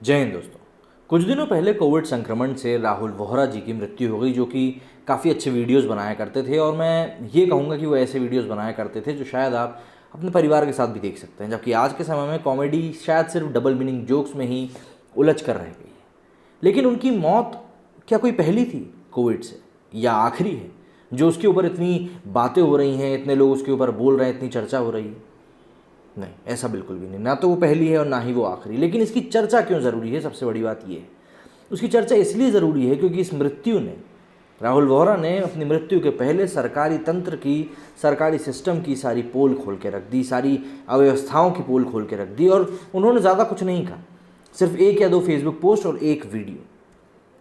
जय हिंद दोस्तों। कुछ दिनों पहले कोविड संक्रमण से राहुल वोहरा जी की मृत्यु हो गई, जो कि काफ़ी अच्छे वीडियोस बनाया करते थे। और मैं ये कहूँगा कि वो ऐसे वीडियोस बनाया करते थे जो शायद आप अपने परिवार के साथ भी देख सकते हैं, जबकि आज के समय में कॉमेडी शायद सिर्फ डबल मीनिंग जोक्स में ही उलझ कर रह गई है। लेकिन उनकी मौत क्या कोई पहली थी कोविड से, या आखिरी है जो उसके ऊपर इतनी बातें हो रही हैं, इतने लोग उसके ऊपर बोल रहे हैं, इतनी चर्चा हो रही है? नहीं, ऐसा बिल्कुल भी नहीं। ना तो वो पहली है और ना ही वो आखिरी। लेकिन इसकी चर्चा क्यों ज़रूरी है, सबसे बड़ी बात ये है। उसकी चर्चा इसलिए ज़रूरी है क्योंकि इस मृत्यु ने, राहुल वोहरा ने अपनी मृत्यु के पहले सरकारी तंत्र की, सरकारी सिस्टम की सारी पोल खोल के रख दी, सारी अव्यवस्थाओं की पोल खोल के रख दी। और उन्होंने ज़्यादा कुछ नहीं कहा, सिर्फ एक या दो फेसबुक पोस्ट और एक वीडियो,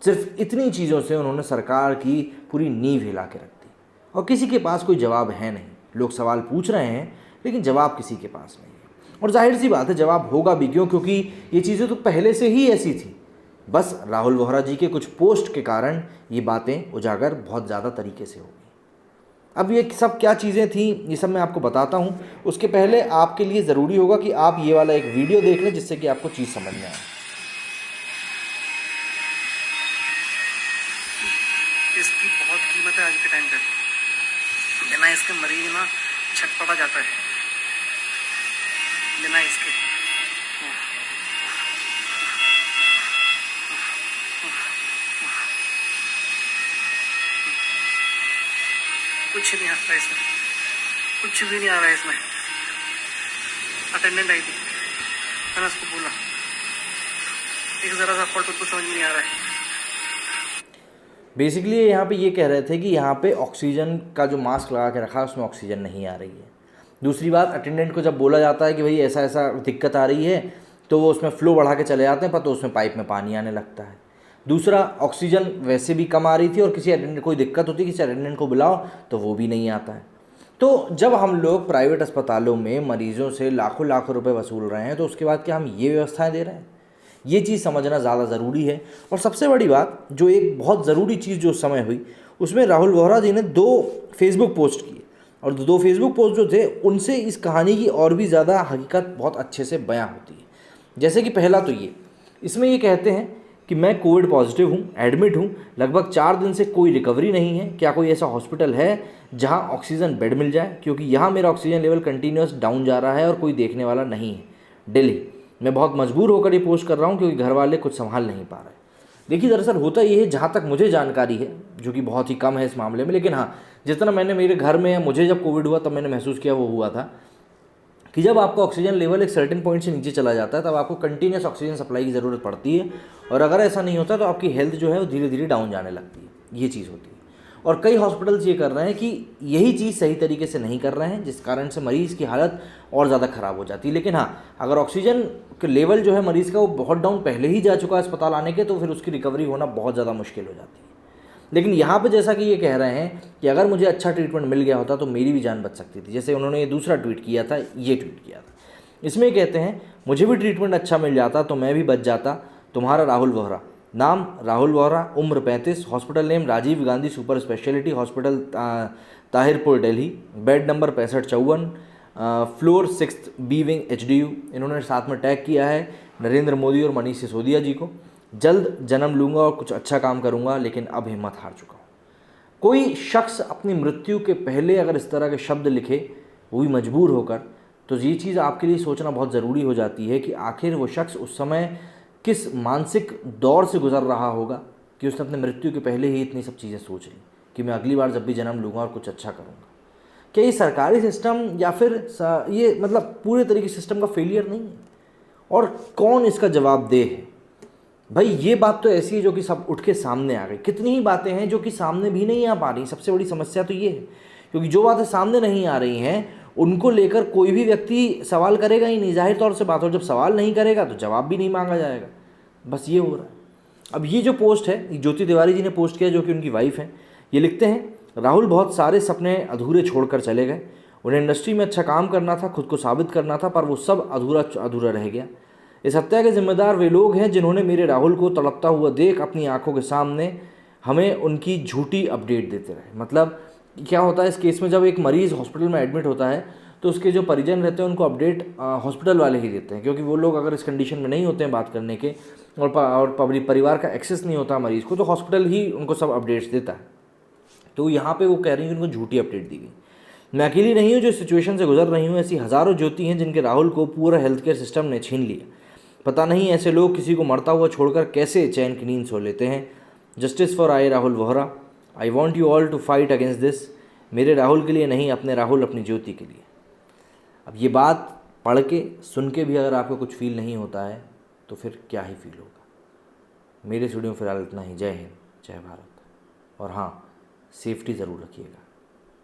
सिर्फ इतनी चीज़ों से उन्होंने सरकार की पूरी नींव हिला के रख दी। और किसी के पास कोई जवाब है नहीं। लोग सवाल पूछ रहे हैं लेकिन जवाब किसी के पास नहीं है। और जाहिर सी बात है, जवाब होगा भी क्यों, क्योंकि ये चीज़ें तो पहले से ही ऐसी थी। बस राहुल वोहरा जी के कुछ पोस्ट के कारण ये बातें उजागर बहुत ज़्यादा तरीके से हो गई। अब ये सब क्या चीज़ें थी, ये सब मैं आपको बताता हूँ। उसके पहले आपके लिए ज़रूरी होगा कि आप ये वाला एक वीडियो देख लें, जिससे कि आपको चीज़ समझ में आए। इसकी बहुत कीमत है आज के टाइम पे। बिना इसके मरीज ना छटपटा जाता है, बिना इसके। कुछ नहीं आता इसमें, कुछ भी नहीं आ रहा है इसमें। अटेंडेंट आई थी, मैंने उसको बोला एक ज़रा सा फॉल्ट कुछ समझ में नहीं आ रहा है। बेसिकली यहाँ पे ये कह रहे थे कि यहाँ पे ऑक्सीजन का जो मास्क लगा के रखा है उसमें ऑक्सीजन नहीं आ रही है। दूसरी बात, अटेंडेंट को जब बोला जाता है कि भाई ऐसा ऐसा दिक्कत आ रही है, तो वो उसमें फ्लो बढ़ा के चले जाते हैं, पर तो उसमें पाइप में पानी आने लगता है। दूसरा, ऑक्सीजन वैसे भी कम आ रही थी और किसी अटेंडेंट कोई दिक्कत होती है, किसी अटेंडेंट को बुलाओ तो वो भी नहीं आता है। तो जब हम लोग प्राइवेट अस्पतालों में मरीजों से लाखों लाखों रुपए वसूल रहे हैं, तो उसके बाद क्या हम ये व्यवस्थाएं दे रहे हैं? ये चीज़ समझना ज़्यादा ज़रूरी है। और सबसे बड़ी बात, जो एक बहुत ज़रूरी चीज़ जो उस समय हुई, उसमें राहुल वोहरा जी ने 2 फेसबुक पोस्ट किए। और 2 फेसबुक पोस्ट जो थे, उनसे इस कहानी की और भी ज़्यादा हकीकत बहुत अच्छे से बयां होती है। जैसे कि पहला तो ये, इसमें ये कहते हैं कि मैं कोविड पॉजिटिव हूँ, एडमिट हूँ, लगभग 4 दिन से कोई रिकवरी नहीं है। क्या कोई ऐसा हॉस्पिटल है जहाँ ऑक्सीजन बेड मिल जाए, क्योंकि यहाँ मेरा ऑक्सीजन लेवल कंटिन्यूस डाउन जा रहा है और कोई देखने वाला नहीं है। दिल्ली, मैं बहुत मजबूर होकर ये पोस्ट कर रहा हूँ क्योंकि घर वाले कुछ संभाल नहीं पा रहे। देखिए, दरअसल होता ये है, जहाँ तक मुझे जानकारी है, जो कि बहुत ही कम है इस मामले में, लेकिन हाँ, जितना मैंने मेरे घर में, मुझे जब कोविड हुआ तब मैंने महसूस किया, वो हुआ था कि जब आपका ऑक्सीजन लेवल एक सर्टेन पॉइंट से नीचे चला जाता है, तब आपको कंटिन्यूस ऑक्सीजन सप्लाई की ज़रूरत पड़ती है। और अगर ऐसा नहीं होता तो आपकी हेल्थ जो है वो धीरे धीरे डाउन जाने लगती है। ये चीज़ होती है। और कई हॉस्पिटल्स ये कर रहे हैं कि यही चीज़ सही तरीके से नहीं कर रहे हैं, जिस कारण से मरीज़ की हालत और ज़्यादा ख़राब हो जाती है। लेकिन हाँ, अगर ऑक्सीजन का लेवल जो है मरीज़ का वो बहुत डाउन पहले ही जा चुका है अस्पताल आने के, तो फिर उसकी रिकवरी होना बहुत ज़्यादा मुश्किल हो जाती है। लेकिन यहाँ पे जैसा कि ये कह रहे हैं कि अगर मुझे अच्छा ट्रीटमेंट मिल गया होता तो मेरी भी जान बच सकती थी। जैसे उन्होंने ये दूसरा ट्वीट किया था, ये ट्वीट किया था, इसमें कहते हैं, मुझे भी ट्रीटमेंट अच्छा मिल जाता तो मैं भी बच जाता। तुम्हारा राहुल वोहरा। नाम राहुल वोहरा, उम्र 35, hospital name Rajiv Gandhi super speciality hospital, Tahirpur Delhi, bed number 6554, floor 6 B wing HDU। इन्होंने साथ में टैग किया है नरेंद्र मोदी और मनीष सिसोदिया जी को। जल्द जन्म लूँगा और कुछ अच्छा काम करूँगा, लेकिन अब हिम्मत हार चुका हूँ। कोई शख्स अपनी मृत्यु के पहले अगर इस तरह के शब्द लिखे, वो भी मजबूर होकर, तो ये चीज़ आपके लिए सोचना बहुत ज़रूरी हो जाती है कि आखिर वो शख्स उस समय किस मानसिक दौर से गुजर रहा होगा कि उसने अपने मृत्यु के पहले ही इतनी सब चीज़ें सोच ली कि मैं अगली बार जब भी जन्म लूँगा और कुछ अच्छा करूँगा। क्या ये सरकारी सिस्टम या फिर ये मतलब पूरे तरीके सिस्टम का फेलियर नहीं है? और कौन इसका जवाबदेह है? भाई, ये बात तो ऐसी है जो कि सब उठ के सामने आ गई। कितनी ही बातें हैं जो कि सामने भी नहीं आ पा रही। सबसे बड़ी समस्या तो ये है, क्योंकि जो बातें सामने नहीं आ रही हैं उनको लेकर कोई भी व्यक्ति सवाल करेगा ही नहीं, जाहिर तौर से बात। और जब सवाल नहीं करेगा तो जवाब भी नहीं मांगा जाएगा। बस ये हो रहा है। अब ये जो पोस्ट है, ज्योति तिवारी जी ने पोस्ट किया, जो कि उनकी वाइफ हैं, ये लिखते हैं, राहुल बहुत सारे सपने अधूरे छोड़कर चले गए। उन्हें इंडस्ट्री में अच्छा काम करना था, खुद को साबित करना था, पर वो सब अधूरा अधूरा रह गया। इस हत्या के जिम्मेदार वे लोग हैं जिन्होंने मेरे राहुल को तड़पता हुआ देख अपनी आंखों के सामने हमें उनकी झूठी अपडेट देते रहे। मतलब क्या होता है इस केस में, जब एक मरीज़ हॉस्पिटल में एडमिट होता है तो उसके जो परिजन रहते हैं उनको अपडेट हॉस्पिटल वाले ही देते हैं, क्योंकि वो लोग अगर इस कंडीशन में नहीं होते हैं बात करने के और पब्लिक परिवार का एक्सेस नहीं होता मरीज़ को, तो हॉस्पिटल ही उनको सब अपडेट्स देता है। तो यहाँ पे वो कह रही हैं कि उनको झूठी अपडेट दी गई। मैं अकेली नहीं हूँ जो इस सिचुएशन से गुजर रही हूँ, ऐसी हज़ारों ज्योति हैं जिनके राहुल को पूरा हेल्थ केयर सिस्टम ने छीन लिया। पता नहीं ऐसे लोग किसी को मरता हुआ छोड़कर कैसे चैन की नींद सो लेते हैं। Justice for I Rahul Vohra. I want you all to fight against this. मेरे राहुल के लिए नहीं, अपने राहुल अपनी ज्योति के लिए। अब ये बात पढ़ के सुन के भी अगर आपको कुछ फील नहीं होता है तो फिर क्या ही फील होगा। मेरे स्टूडियो में फिलहाल इतना ही। जय हिंद, जय भारत, और हाँ, सेफ्टी ज़रूर रखिएगा।